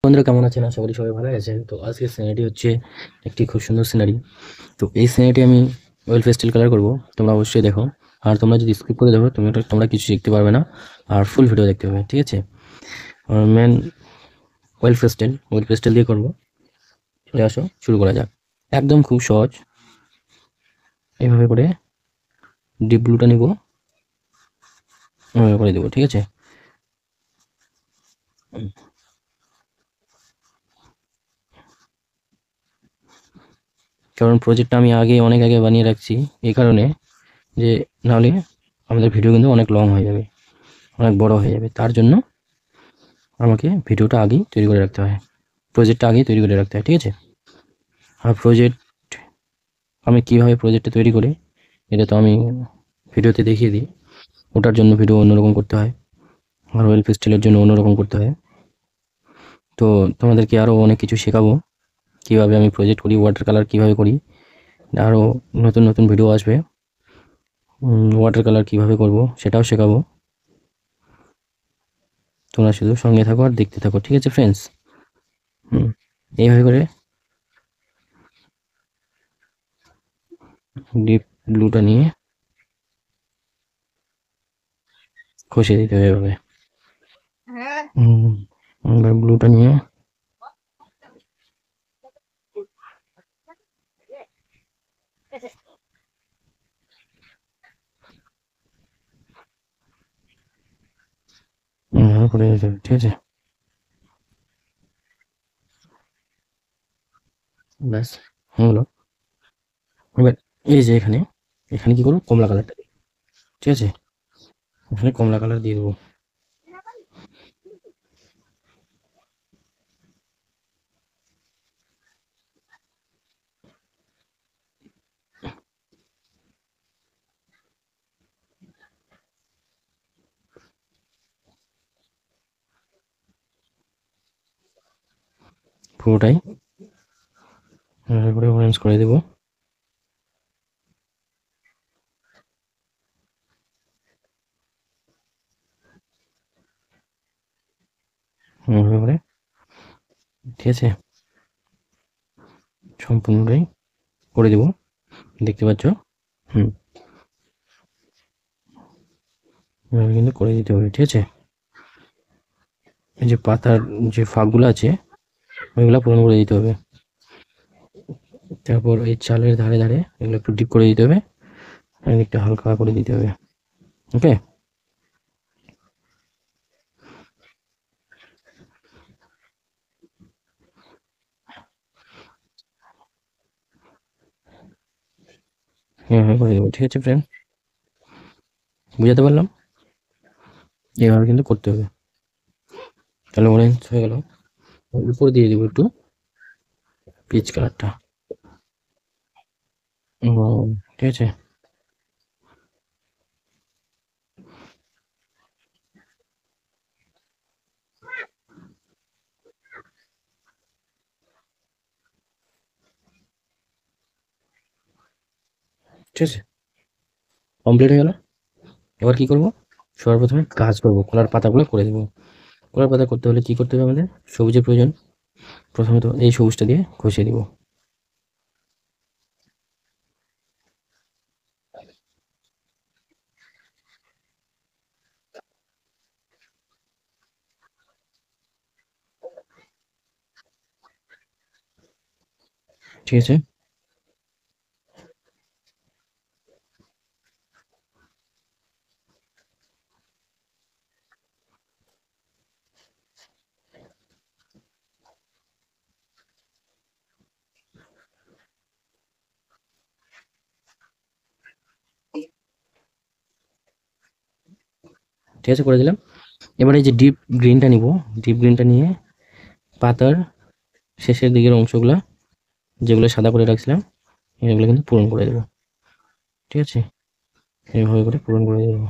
বন্ধুরা কেমন আছেন? আশা করি সবাই ভালো আছেন। তো আজকের সিনারিটি হচ্ছে একটি খুব সুন্দর সিনারি। তো এই সিনারিটি আমি অয়েল পেস্টেল কালার করব। তোমরা অবশ্যই দেখো। আর তোমরা যদি স্কিপ করে দেখো তোমরা কিছু শিখতে পারবে না। আর ফুল ভিডিও দেখতে হবে, ঠিক আছে? আর মেন অয়েল পেস্টেল দিয়ে করব। চলে আসো, শুরু করা যাক। একদম খুব সহজ। এইভাবে করে ডিপ ব্লুটা নিব, এভাবে করে দেবো, ঠিক আছে? কারণ প্রজেক্টটা আমি অনেক আগে বানিয়ে রাখছি, এই কারণে যে নাহলে আমাদের ভিডিও কিন্তু অনেক লং হয়ে যাবে, অনেক বড় হয়ে যাবে। তার জন্য আমাকে ভিডিওটা আগেই তৈরি করে রাখতে হয়, প্রজেক্টটা আগেই তৈরি করে রাখতে হয়, ঠিক আছে? আর আমি কীভাবে প্রজেক্টটা তৈরি করি এটা তো আমি ভিডিওতে দেখিয়ে দিই। ওটার জন্য ভিডিও অন্যরকম করতে হয়, আর অয়েল পেস্টেলের জন্য অন্যরকম করতে হয়। তো তোমাদেরকে আরও অনেক কিছু শেখাবো, কীভাবে আমি প্রজেক্ট করি, ওয়াটার কালার কীভাবে করি। আরও নতুন নতুন ভিডিও আসবে, ওয়াটার কালার কীভাবে করব সেটাও শেখাবো। তোমরা শুধু সঙ্গে থাকো আর দেখতে থাকো, ঠিক আছে ফ্রেন্ডস? এইভাবে করে ডিপ ব্লুটা নিয়ে কষিয়ে দিতে হবে এভাবে। এবার ব্লুটা নিয়ে এভাবে করে দিতে হবে, ঠিক আছে? ব্যাস হয়ে গেলো। এবার এই যে এখানে এখানে কি করবো, কমলা কালারটা দিই, ঠিক আছে? এখানে কমলা কালার দিয়ে দেবো। পুরোটাই এভাবে করে অরেঞ্জ করে দেবো। এভাবে করে, ঠিক আছে? সম্পূর্ণটাই করে দেবো, দেখতে পাচ্ছ? হুম, এভাবে কিন্তু করে দিতে হবে, ঠিক আছে? এই যে পাতার যে ফাঁকগুলো আছে ওইগুলো পূরণ করে দিতে হবে। তারপর এই চালের ধারে ধারে এগুলো একটু ডিপ করে দিতে হবে, আর একটু হালকা করে দিতে হবে। ওকে, এভাবে করে দেবো, ঠিক আছে ফ্রেন্ড? বুঝাতে পারলাম? এভাবে কিন্তু করতে হবে। তাহলে অরেঞ্জ হয়ে গেল। উপর দিয়ে দেবো একটু পিচ কালারটা। ঠিক আছে, ঠিক আছে, কমপ্লিট হয়ে গেল। এবার কি করব, সবার প্রথমে কাজ করব, কলার পাতাগুলো করে দেবো। কলার পাতা করতে হলে কি করতে হবে আমাদের? সবুজের প্রয়োজন। প্রথমে তো এই সবুজটা দিয়ে ঘষিয়ে দিব, ঠিক আছে? ঠিক আছে, করে দিলাম। এবার এই যে ডিপ গ্রিনটা নিব, ডিপ গ্রিনটা নিয়ে পাতার শেষের দিকের অংশগুলা যেগুলো সাদা করে রাখছিলাম এগুলো কিন্তু পূরণ করে দেবো, ঠিক আছে? এইভাবে করে পূরণ করে দেবো।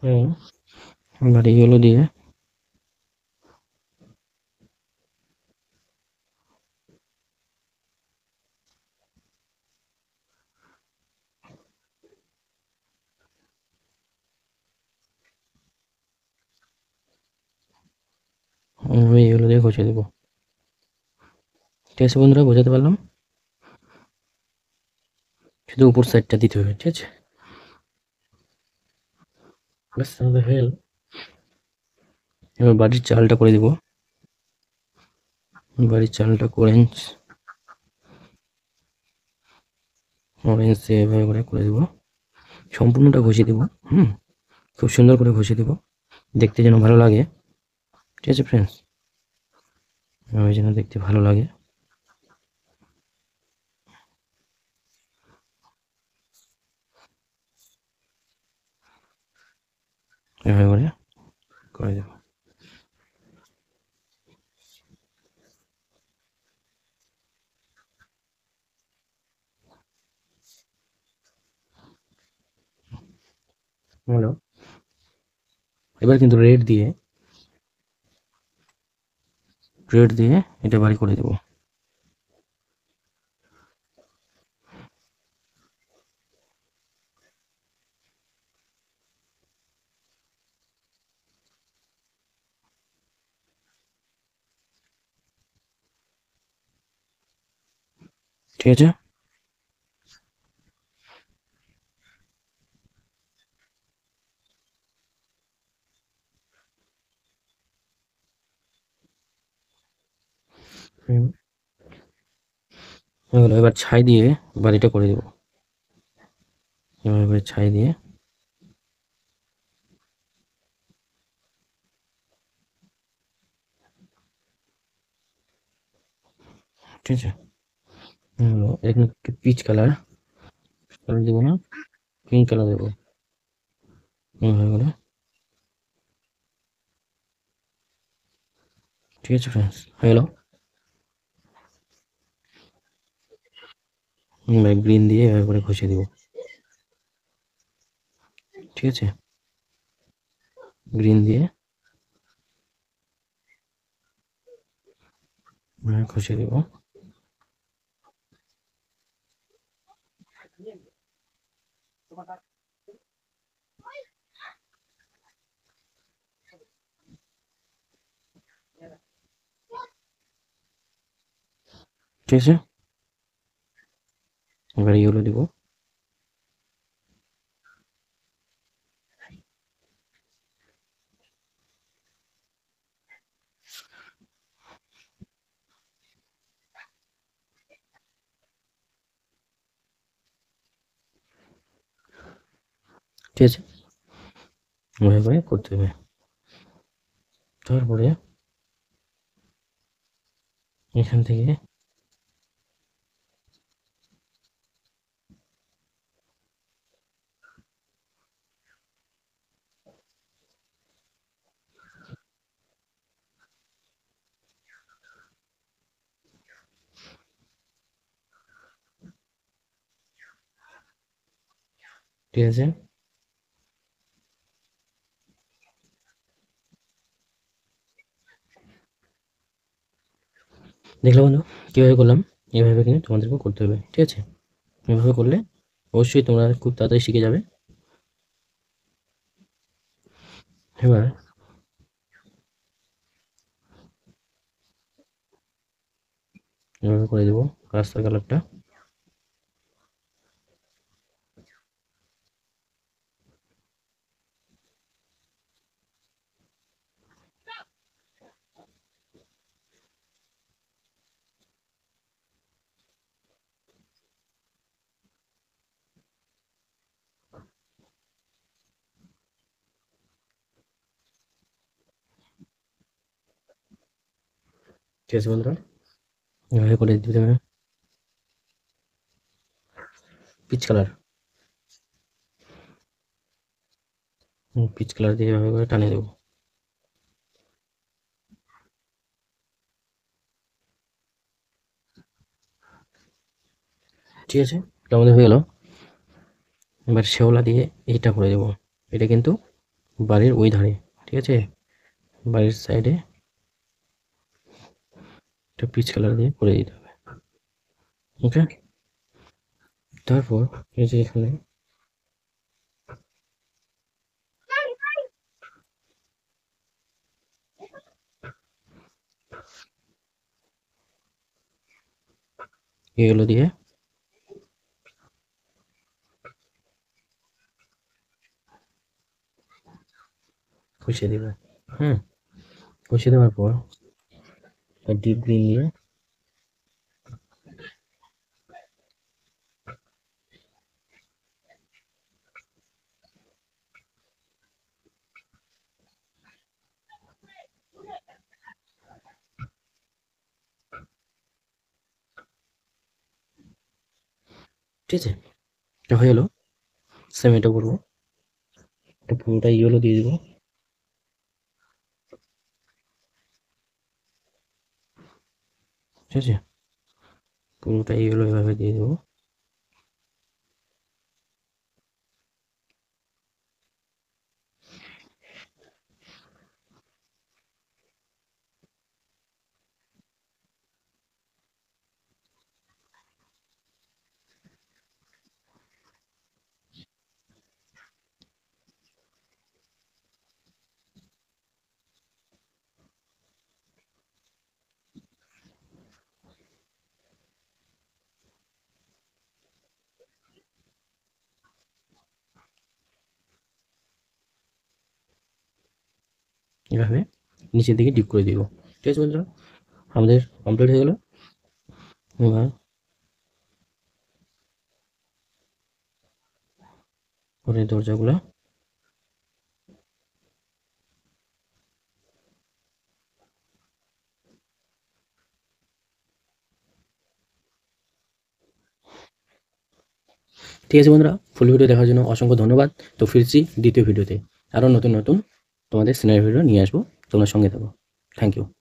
হুম, এবার এইগুলো দিয়ে এইগুলো দিয়ে ঘষে দেবো। ঠিক আছে বন্ধুরা, বোঝাতে পারলাম? শুধু উপর সাইডটা দিতে হবে, ঠিক আছে? ব্যাস আমাদের হয়ে গেল। এবার বাড়ির চালটা করে দেবো। বাড়ির চালটা অরেঞ্জ অরেঞ্জ দিয়ে এভাবে করে দেবো। সম্পূর্ণটা ঘষে দেবো। হুম, খুব সুন্দর করে ঘষে দেবো, দেখতে যেন ভালো লাগে। ঠিক আছে ফ্রেন্ডস, এভাবে যেন দেখতে ভালো লাগে। এভাবে করে দেবো। হলো। এবার কিন্তু রেড দিয়ে এটা বাড়ি করে দেবো। ঠিক আছে। হুম, হলো। এবার ছাই দিয়ে বাড়িটা করে দেবো। এভাবে ছাই দিয়ে। ঠিক আছে। হলো, এখানে পিচ কালার কালার দেবো না, পিঙ্ক কালার দেবো। এভাবে করে। ঠিক আছে ফ্রেন্ডস, হয়ে গেল। গ্রিন দিয়ে এভাবে করে ঘষে দিব। ঠিক আছে, গ্রিন দিয়ে ঘষে দেবো। ঠিক আছে, এবার ইয়েলো দিব। ঠিক আছে, এভাবে করতে হবে। তারপরে এখান থেকে ঠিক আছে, দেখলে বন্ধু কীভাবে করলাম? এভাবে কিন্তু তোমাদেরকেও করতে হবে। ঠিক আছে, এভাবে করলে অবশ্যই তোমরা খুব তাড়াতাড়ি শিখে যাবে। এবার এভাবে করে দেবো রাস্তার কালারটা। ঠিক আছে বন্ধুরা, এভাবে করে দিতে হবে। পিচ কালার, পিচ কালার দিয়ে এভাবে করে টানিয়ে দেবো। ঠিক আছে, এটা আমাদের হয়ে গেল। এবার শেওলা দিয়ে এইটা করে দেবো। এটা কিন্তু বাড়ির ওই ধারে, ঠিক আছে, বাড়ির সাইডে একটা পিচ কালার দিয়ে করে দিতে হবে। ওকে, তারপর এই যে এখানে এগুলো দিয়ে কষিয়ে দেবে। হুম, কষিয়ে দেওয়ার পর ডিপ গ্রিন দিয়ে ঠিক আছে, এটা হয়ে গেলো। সেম এটা করবো, এটা পুরোটা ইয়েলো দিয়ে দেবো। ঠিক আছে, পুরোটা ইয়েলো এভাবে দিয়ে দেবো। এভাবে নিচের দিকে ডিপ করে দিব। ঠিক আছে বন্ধুরা, আমাদের কমপ্লিট হয়ে গেল। এবার ঘরের দরজাগুলো ঠিক আছে বন্ধুরা, ফুল ভিডিও দেখার জন্য অসংখ্য ধন্যবাদ। তো ফিরছি দ্বিতীয় ভিডিওতে, আরও নতুন নতুন তোমাদের সিনারি ভিডিও নিয়ে আসবো, তোমরা সঙ্গে থাকো। Thank you.